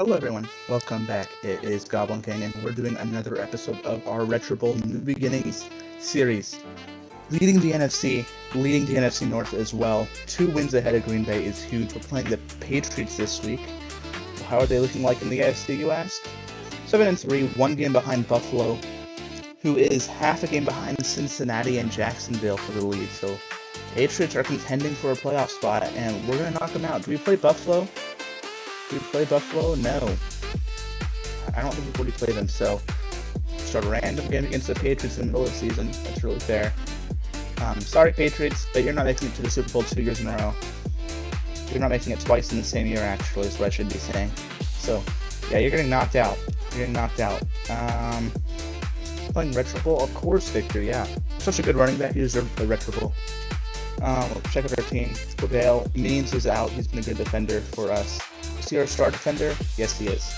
Hello everyone, welcome back. It is Goblin King and we're doing another episode of our Retro Bowl New Beginnings series. Leading the NFC, leading the NFC North as well. 2 wins ahead of Green Bay is huge. We're playing the Patriots this week. How are they looking like in the AFC, you ask? 7-3, 1 game behind Buffalo, who is half a game behind Cincinnati and Jacksonville for the lead. So Patriots are contending for a playoff spot and we're going to knock them out. Do we play Buffalo? Do we play Buffalo? No. I don't think we've already played them, so start a random game against the Patriots in the middle of the season. That's really fair. Sorry, Patriots, but you're not making it to the Super Bowl 2 years in a row. You're not making it twice in the same year, actually, is what I should be saying. So, yeah, you're getting knocked out. You're getting knocked out. Playing Retro Bowl? Of course, Victor, yeah. Such a good running back. You deserve the Retro Bowl. Check out our team. Cordell Means is out. He's been a good defender for us. Is he our star defender? Yes, he is.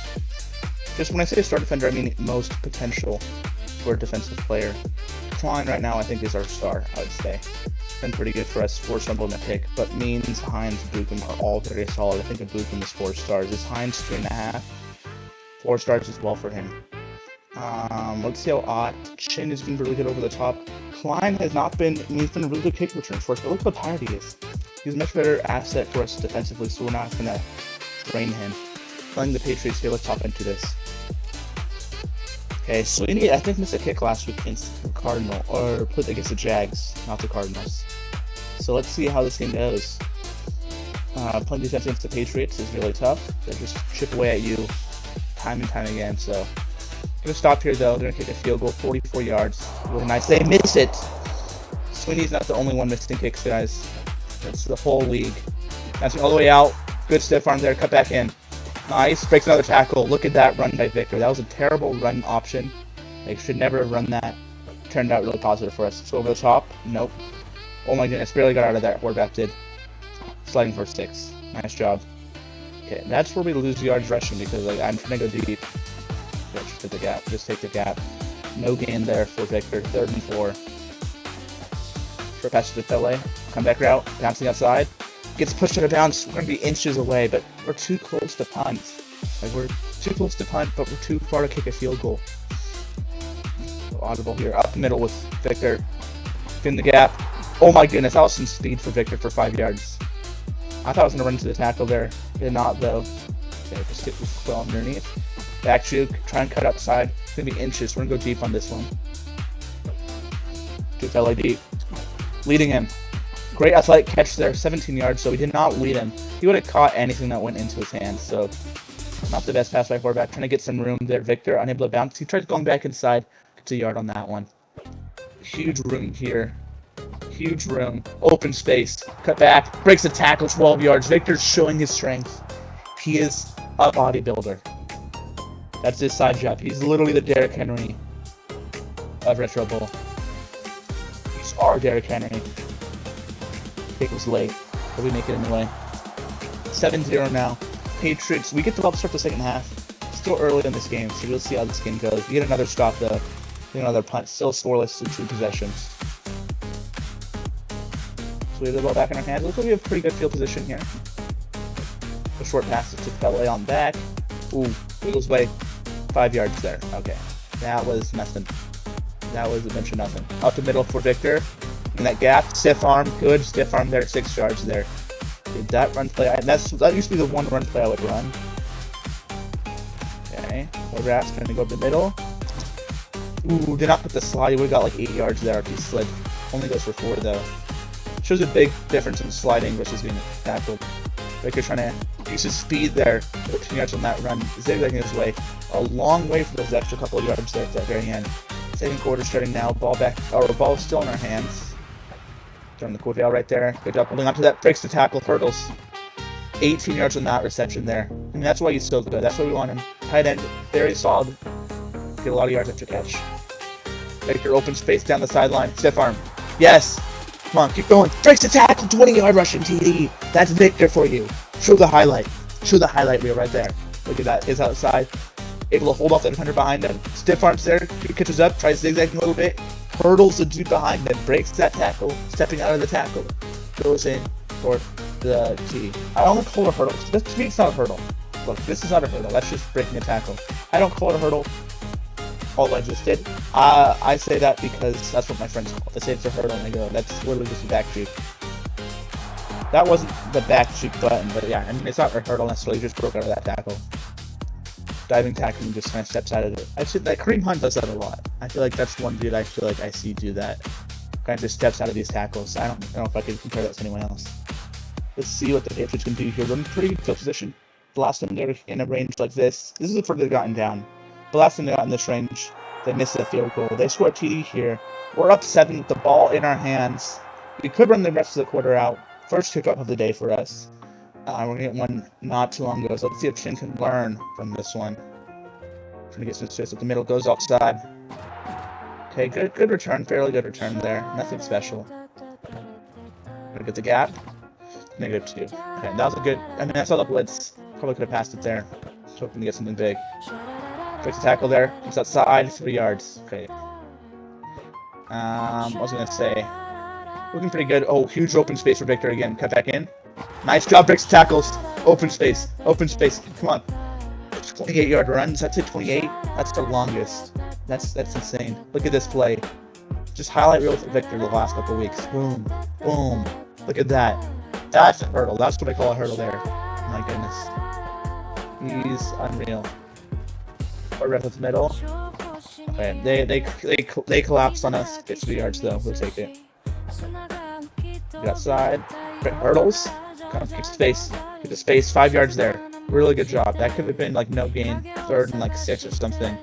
Just when I say star defender, I mean most potential for a defensive player. Klein right now, I think, is our star, I would say. Been pretty good for us, 4 stumble and a pick, but Means, Hines, Buchan are all very solid. I think a Buchan is 4 stars. Is Hines 3.5? 4 stars as well for him. Let's see how Ott. Chin has been really good over the top. Klein has not been, he's been a really good kick return for us, but look how tired he is. He's a much better asset for us defensively, so we're not going to drain him. Playing the Patriots here, let's hop into this. Okay, Sweeney, I think, missed a kick last week against the Cardinal, or played against the Jags, not the Cardinals. So let's see how this game goes. Playing defense against the Patriots is really tough. They just chip away at you time and time again, so. Gonna stop here though, gonna kick a field goal, 44 yards. Really nice. They miss it! Sweeney's not the only one missing kicks, guys. It's the whole league. That's all the way out. Good stiff arm there, cut back in. Nice, breaks another tackle. Look at that run by Victor. That was a terrible run option. They should never have run that. Turned out really positive for us. So over the top, nope. Oh my goodness, barely got out of that. Quarterback did. Sliding for 6. Nice job. Okay, that's where we lose yards rushing because I'm trying to go deep. Just take the gap. Just take the gap. No gain there for Victor. 3rd and 4. Short pass to Pele. Comeback route. Bouncing outside. Gets pushed out of bounds. We're going to be inches away, but we're too close to punt. We're too close to punt, but we're too far to kick a field goal. So audible here. Up the middle with Victor. In the gap. Oh my goodness. That was some speed for Victor for 5 yards. I thought I was going to run into the tackle there. Did not, though. Okay, just get this well underneath. Back juke, try and cut outside. It's going to be inches. We're going to go deep on this one. Juke LA deep. Leading him. Great athletic catch there, 17 yards, so we did not lead him. He would have caught anything that went into his hands, so not the best pass by quarterback. Trying to get some room there. Victor, unable to bounce. He tries going back inside. Gets a yard on that one. Huge room here. Huge room. Open space. Cut back. Breaks the tackle, 12 yards. Victor's showing his strength. He is a bodybuilder. That's his side job. He's literally the Derrick Henry of Retro Bowl. He's our Derrick Henry. It was late, but we make it anyway. 7-0 now. Patriots, we get to help start the second half. Still early in this game, so we'll see how this game goes. We get another stop though. We get another punt. Still scoreless in 2 possessions. So we have the ball back in our hands. Looks like we have pretty good field position here. A short pass to Pele on back. Ooh, wiggles away. 5 yards there. Okay. That was nothing. That was a bunch of nothing. Out the middle for Victor. In that gap, stiff arm, good stiff arm there, 6 yards there. Did that run play? That used to be the one run play I would run. Okay, Raps trying to go up the middle. Ooh, did not put the slide. He would have got like 8 yards there if he slid. Only goes for 4 though. Shows a big difference in sliding versus being tackled. Baker trying to use his speed there. 14 yards on that run, zigzagging his way. A long way for those extra couple of yards there at that very end. Second quarter starting now. Ball back, or ball still in our hands. Throwing the Cordell right there. Good job holding on to that. Breaks the tackle. Hurdles. 18 yards on that reception there. And that's why he's so good. That's why we want him. Tight end. Very solid. Get a lot of yards after catch. Baker open space down the sideline. Stiff arm. Yes. Come on. Keep going. Breaks the tackle. 20-yard rushing TD. That's Victor for you. Show the highlight. Show the highlight reel right there. Look at that. He's outside. Able to hold off the defender behind him. Stiff arms there. He catches up. Tries zigzagging a little bit. Hurdles the dude behind him, breaks that tackle, stepping out of the tackle, goes in for the T. I don't want to call it a hurdle, because to me it's not a hurdle. Look, this is not a hurdle. That's just breaking a tackle. I don't call it a hurdle. All I just did. I say that because that's what my friends call it. They say it's a hurdle, and they go, that's literally just a back juke. That wasn't the back juke button, but yeah, I mean, it's not a hurdle necessarily. You just broke out of that tackle. Diving tackle and just kind of steps out of it. I feel like Kareem Hunt does that a lot. I feel like that's one dude I feel like I see do that. Kind of just steps out of these tackles. I don't know if I could compare that to anyone else. Let's see what the Patriots can do here. We're in pretty good field position. The last time they're in a range like this is the further they've gotten down. The last time they got in this range, they missed a field goal. They scored TD here. We're up 7 with the ball in our hands. We could run the rest of the quarter out. First kickoff of the day for us. We're going to get one not too long ago, so let's see if Chin can learn from this one. Trying to get some assists at the middle, goes outside. Okay, good return, fairly good return there. Nothing special. Gonna get the gap. -2. Okay, that was a good, I mean, I saw the blitz. Probably could have passed it there. Just hoping to get something big. Breaks the tackle there, comes outside, 3 yards. Okay. What was I going to say? Looking pretty good. Oh, huge open space for Victor again. Cut back in. Nice job, breaks the tackles. Open space. Open space. Come on. 28-yard runs. That's it, 28. That's the longest. That's insane. Look at this play. Just highlight reel for Victor the last couple weeks. Boom. Boom. Look at that. That's a hurdle. That's what I call a hurdle there. My goodness. He's unreal. Or ref at the middle. Okay, they collapsed on us. It's 3 yards though. We'll take it. Get outside. Hurdles. Kind of keep space. Get the space. 5 yards there. Really good job. That could have been like no gain. 3rd and like 6 or something.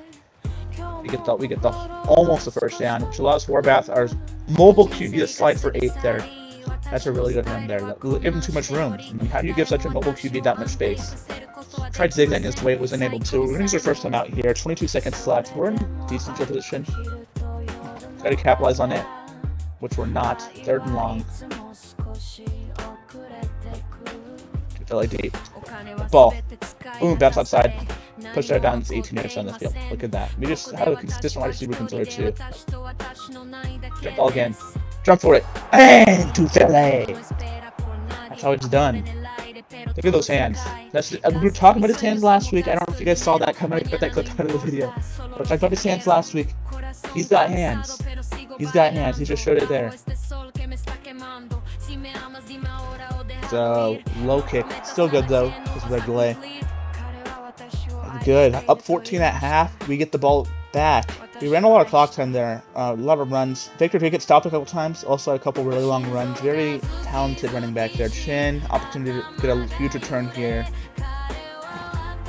We get the almost the first down, which allows Horvath, our mobile QB, to slide for 8 there. That's a really good run there. Give him too much room. I mean, how do you give such a mobile QB that much space? Tried zigzagging his way, was unable to. We're going to use our first time out here. 22 seconds left. We're in decent field position. Try to capitalize on it, which we're not. 3rd and long. Really deep. Ball. Boom, bounce outside. Push that down. It's 18 yards on the field. Look at that. We just have a consistent wide receiver controller too. Jump ball again. Jump for it. And to Philly. That's how it's done. Look at those hands. We were talking about his hands last week. I don't know if you guys saw that come out, but that clip out of the video. But I talked about his hands last week. He's got hands. He's got hands. He just showed it there. So, low kick. Still good though, because of their delay. Good. Up 14 at half. We get the ball back. We ran a lot of clock time there. A lot of runs. Victor did get stopped a couple times. Also had a couple really long runs. Very talented running back there. Chin. Opportunity to get a huge return here.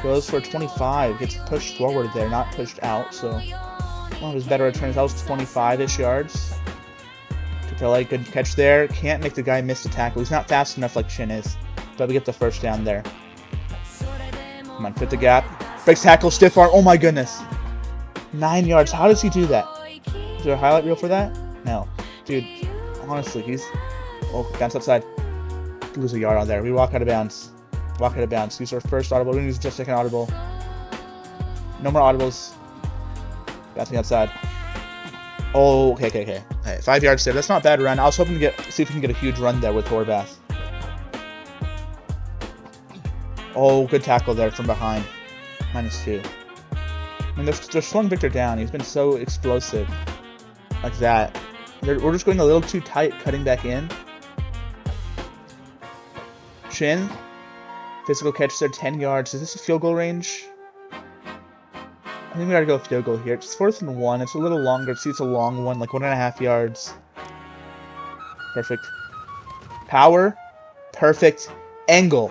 Goes for 25. Gets pushed forward there, not pushed out. So, one of his better returns. That was 25-ish yards. Like good catch there. Can't make the guy miss the tackle. He's not fast enough like Chin is. But we get the first down there. Come on, fit the gap. Breaks tackle, stiff arm. Oh my goodness. 9 yards. How does he do that? Is there a highlight reel for that? No. Dude, honestly, he's... Oh, bounce outside. Lose a yard on there. We walk out of bounds. Walk out of bounds. Use our first audible. We're going to use just second audible. No more audibles. Bouncing outside. Oh, okay. 5 yards there. That's not a bad run. I was hoping to see if we can get a huge run there with Horvath. Oh, good tackle there from behind. -2. I mean, they're slowing Victor down. He's been so explosive. Like that. We're just going a little too tight, cutting back in. Chin. Physical catch there, 10 yards. Is this a field goal range? I think we gotta go field goal here. It's 4th and 1. It's a little longer. See, it's a long one, like 1.5 yards. Perfect. Power. Perfect. Angle.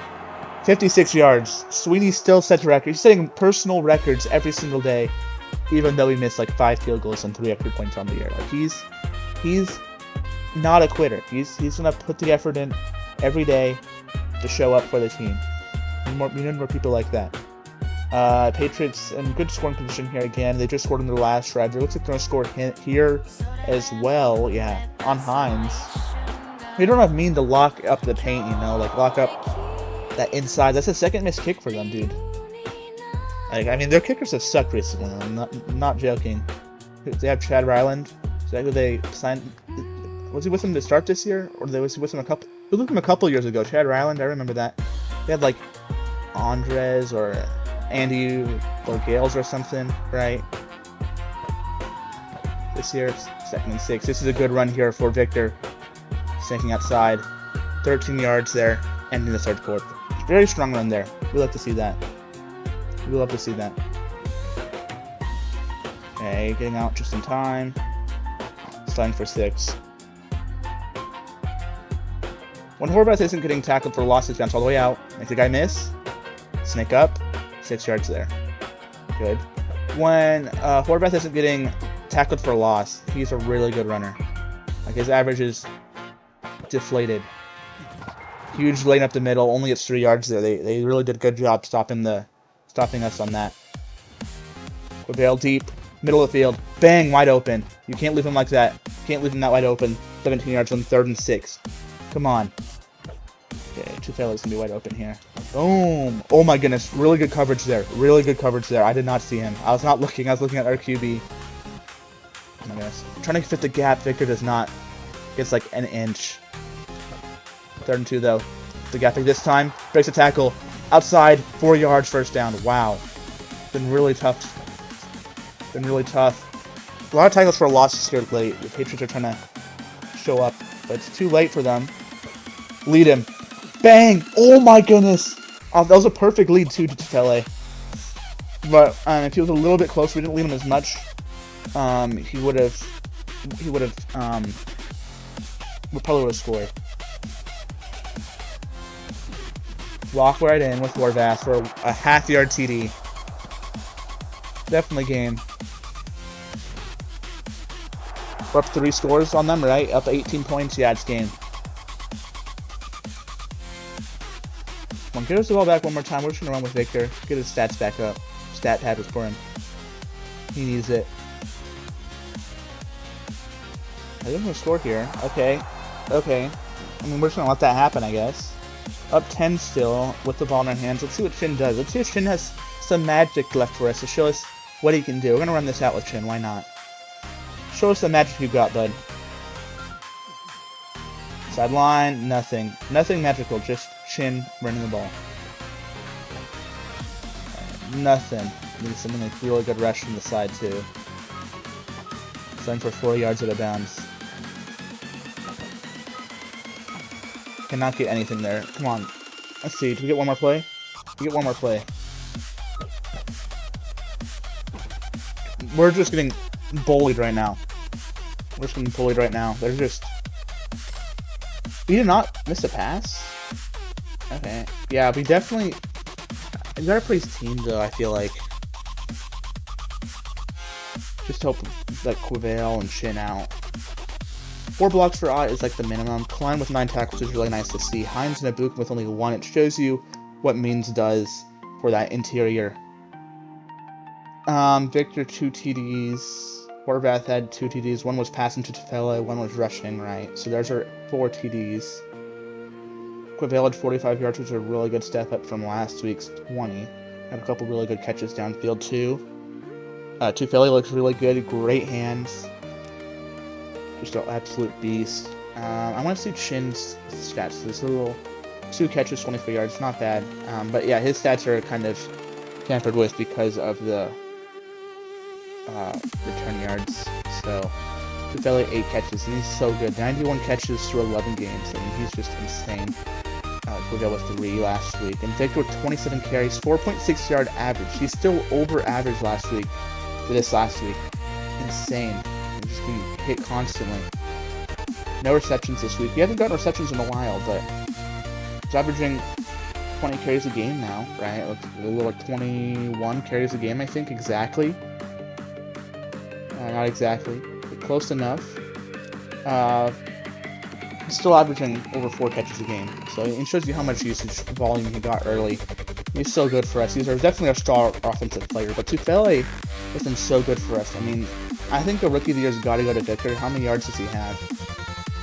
56 yards. Sweeney still sets records. He's setting personal records every single day, even though he missed like 5 field goals and 3 extra points on the year. Like he's not a quitter. He's gonna put the effort in every day to show up for the team. We need more people like that. Patriots in good scoring position here again. They just scored in their last drive. It looks like they're going to score here as well. Yeah, on Hines. We don't have mean to lock up the paint, you know, like lock up that inside. That's a second missed kick for them, dude. Like, I mean, their kickers have sucked recently. I'm not joking. They have Chad Ryland. Is that who they signed? Was he with them to start this year, or was he with them a couple? He was with them a couple years ago. Chad Ryland, I remember that. They had like Andres or Andy or Gales or something, right? This year, 2nd and 6. This is a good run here for Victor. Snaking outside. 13 yards there, ending the 3rd quarter. Very strong run there. We love to see that. We love to see that. Okay, getting out just in time. Sliding for 6. When Horvath isn't getting tackled for loss, it bounce all the way out. Make the guy miss. Snake up. 6 yards there. Good. When Horvath isn't getting tackled for a loss, he's a really good runner. Like, his average is deflated. Huge lane up the middle. Only gets 3 yards there. They really did a good job stopping us on that. Quavail deep. Middle of the field. Bang! Wide open. You can't leave him like that. You can't leave him that wide open. 17 yards on 3rd and 6. Come on. Okay, Tufella's gonna be wide open here. Boom! Oh my goodness. Really good coverage there. Really good coverage there. I did not see him. I was not looking. I was looking at our QB. Oh my goodness. I'm trying to fit the gap. Victor does not. Gets like an inch. 3rd and 2 though. The gap this time. Breaks a tackle. Outside. 4 yards. First down. Wow. Been really tough. Been really tough. A lot of tackles for a loss here late. The Patriots are trying to show up, but it's too late for them. Lead him. Bang! Oh my goodness! That was a perfect lead too to Tufele. But if he was a little bit closer, we didn't lead him as much. He would probably would have scored. Walk right in with Horvath for a half-yard TD. Definitely game. We're up 3 scores on them, right? Up 18 points. Yeah, it's game. Come on, get us the ball back one more time. We're just gonna run with Victor. Get his stats back up. Stat pad was for him. He needs it. I think we'll score here. Okay. Okay. I mean, we're just gonna let that happen, I guess. Up 10 still with the ball in our hands. Let's see what Chin does. Let's see if Chin has some magic left for us to show us what he can do. We're gonna run this out with Chin. Why not? Show us the magic you got, bud. Sideline, nothing. Nothing magical, just Chin running the ball. Nothing. Need something like really good rush from the side, too. Sending for 4 yards out of bounds. Cannot get anything there. Come on. Let's see. Do we get one more play? We get one more play. We're just getting bullied right now. We're just getting bullied right now. They're just... We did not miss a pass? Okay. Yeah, we definitely... We gotta play his team, though, I feel like. Just hope that Quavail and Chin out. 4 blocks for Ott is like the minimum. Klein with 9 tackles is really nice to see. Hines and Abuka with only 1. It shows you what Means does for that interior. Victor 2 TDs. Horvath had 2 TDs. 1 was passing to Tufele, 1 was rushing, right? So there's our 4 TDs. Quavail had 45 yards, which is a really good step up from last week's 20. Had a couple really good catches downfield too. Tufele looks really good. Great hands. Just an absolute beast. I want to see Chin's stats. This little 2 catches, 24 yards, not bad. But yeah, his stats are kind of tampered with because of the return yards. So Tufele 8 catches, and he's so good. 91 catches through 11 games. I mean, he's just insane. Quavail with 3 last week, and Victor with 27 carries, 4.6 yard average. He's still over average last week for this last week. Insane. He's just getting hit constantly. No receptions this week. We haven't gotten receptions in a while, but he's averaging 20 carries a game now, right? A little like 21 carries a game, I think, exactly. Not exactly, but close enough. He's still averaging over 4 catches a game, so it shows you how much usage volume he got early. He's so good for us. He's definitely our star offensive player, but Tufele has been so good for us. I mean, I think the Rookie of the Year's got to go to Victor. How many yards does he have?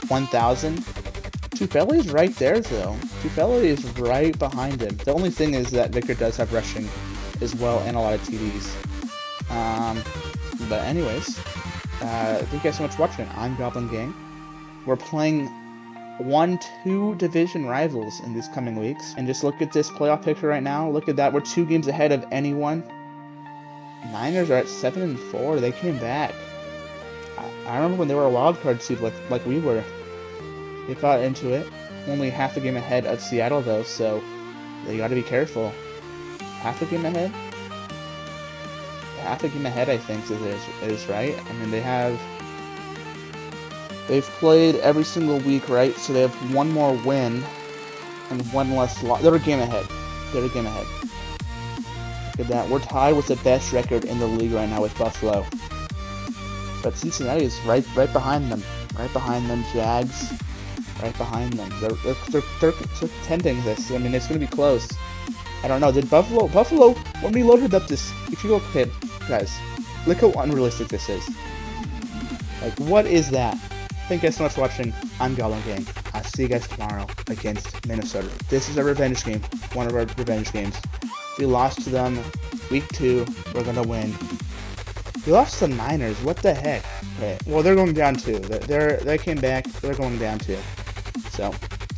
1,000? Tufele is right there, though. Tufele is right behind him. The only thing is that Victor does have rushing as well and a lot of TDs. But anyways, thank you guys so much for watching. I'm Goblin Gang. We're playing won 2 division rivals in these coming weeks. And just look at this playoff picture right now. Look at that. We're 2 games ahead of anyone. Niners are at 7-4. They came back. I remember when they were a wild card seed like we were. They got into it. Only half a game ahead of Seattle, though, so they got to be careful. Half a game ahead? Half a game ahead, I think, is right. I mean, they've played every single week, right? So they have 1 more win and 1 less loss. They're a game ahead. Look at that. We're tied with the best record in the league right now with Buffalo. But Cincinnati is right behind them. Right behind them, Jags. Right behind them. They're contending this. I mean, it's going to be close. I don't know. Did Buffalo, when we loaded up this, if you go, okay, guys, look how unrealistic this is. Like, what is that? Thank you guys so much for watching. I'm Goblin Gang. I'll see you guys tomorrow against Minnesota. This is a revenge game. One of our revenge games. We lost to them week 2. We're going to win. We lost to the Niners. What the heck? Okay. Well, they're going down too. They came back. They're going down too. So,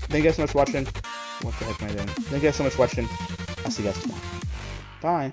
thank you guys so much for watching. What the heck am I doing? Thank you guys so much for watching. I'll see you guys tomorrow. Bye.